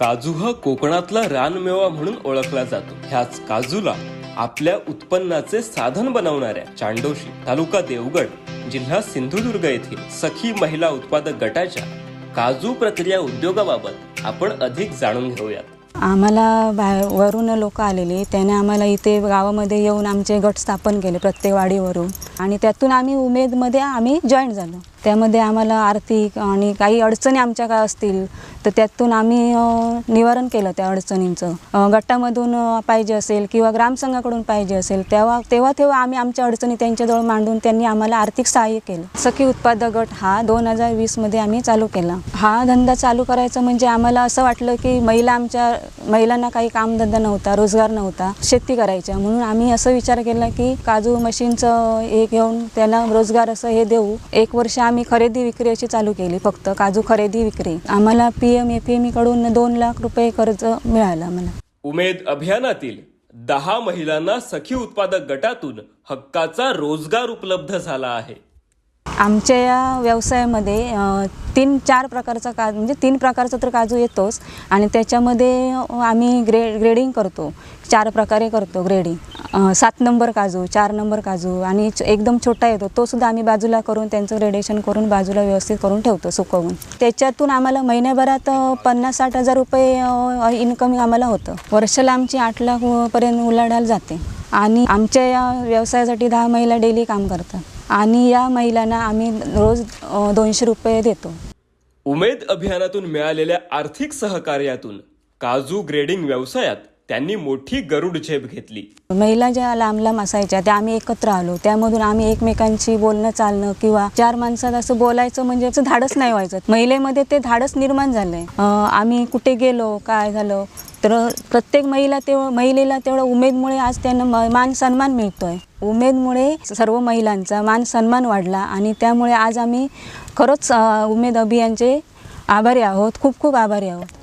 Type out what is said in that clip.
काजू हा कोकणातला रानमेवा म्हणून ओळखला जातो। ह्याच काजूला आपल्या उत्पन्नाचे साधन बनवणाऱ्या चांडोशी तालुका देवगड जिल्हा सिंधुदुर्ग येथील सखी महिला उत्पादक गटाच्या काजू प्रक्रिया उद्योगाबाबत आपण अधिक जाणून घेऊयात। आम्हाला वरून लोक आलेले, त्याने आम्हाला इथे गावामध्ये येऊन आमचे गट स्थापन केले प्रत्येक वाडीवरून, आणि त्यातून आम्ही उमेदमध्ये आम्ही जॉईन झालो। त्यामध्ये आम्हाला आर्थिक आणि काही अडचणी आमच्या काय असतील तर त्यातून आम्ही निवारण केलं त्या अडचणींचं। गटामधून पाहिजे असेल किंवा ग्रामसंघाकडून पाहिजे असेल तेव्हा आम्ही आमच्या अडचणी त्यांच्याजवळ मांडून त्यांनी आम्हाला आर्थिक सहाय्य केलं। सखी उत्पादक गट हा 2020 मध्ये आम्ही चालू केला। हा धंदा चालू करायचा म्हणजे आम्हाला असं वाटलं की महिलांना काही कामधंदा नव्हता, रोजगार नव्हता, शेती करायच्या, म्हणून आम्ही असं विचार केला की काजू मशीनचं हे घेऊन त्यांना रोजगार असं हे देऊ। 1 वर्ष आम्ही खरेदी विक्री अशी चालू केली, फक्त काजू खरेदी विक्री। आम्हाला PMFME कडून 2 लाख रुपये कर्ज मिळालं आम्हाला। उमेद अभियानातील 10 महिलांना सखी उत्पादक गटातून हक्काचा रोजगार उपलब्ध झाला आहे। आमच्या या व्यवसायामध्ये 3-4 प्रकारचा काजू, म्हणजे 3 प्रकारचा तर काजू येतोच, आणि त्याच्यामध्ये आम्ही ग्रेडिंग करतो। 4 प्रकारे करतो ग्रेडिंग। 7 नंबर काजू, 4 नंबर काजू, आणि एकदम छोटा येतो तो सुद्धा आम्ही बाजूला करून त्यांचं ग्रेडेशन करून बाजूला व्यवस्थित करून ठेवतो सुकवून। त्याच्यातून आम्हाला महिन्याभरात 50-60 हजार रुपये इन्कम आम्हाला होतं। वर्षाला आमची 8 लाख पर्यंत उलाढाल जाते, आणि आमच्या या व्यवसायासाठी 10 महिला डेली काम करतात, आणि या महिलांना आम्ही रोज 200 रुपये देतो। उमेद अभियानातून मिळालेल्या आर्थिक सहकार्यातून काजू ग्रेडिंग व्यवसायात त्यांनी मोठी गरुड झेप घेतली। महिला ज्या लांब असायच्या त्या आम्ही एकत्र आलो, त्यामधून आम्ही एकमेकांशी बोलणं चालणं किंवा 4 माणसात असं बोलायचं म्हणजे असं धाडस नाही व्हायचं, महिलेमध्ये ते धाडस निर्माण झालंय। आम्ही कुठे गेलो काय झालं तर प्रत्येक महिलेला तेवढं उमेदमुळे आज त्यांना मान सन्मान मिळतोय। उमेदमुळे सर्व महिलांचा मान सन्मान वाढला, आणि त्यामुळे आज आम्ही खरंच उमेद अभियानचे आभारी आहोत, खूप खूप आभारी आहोत।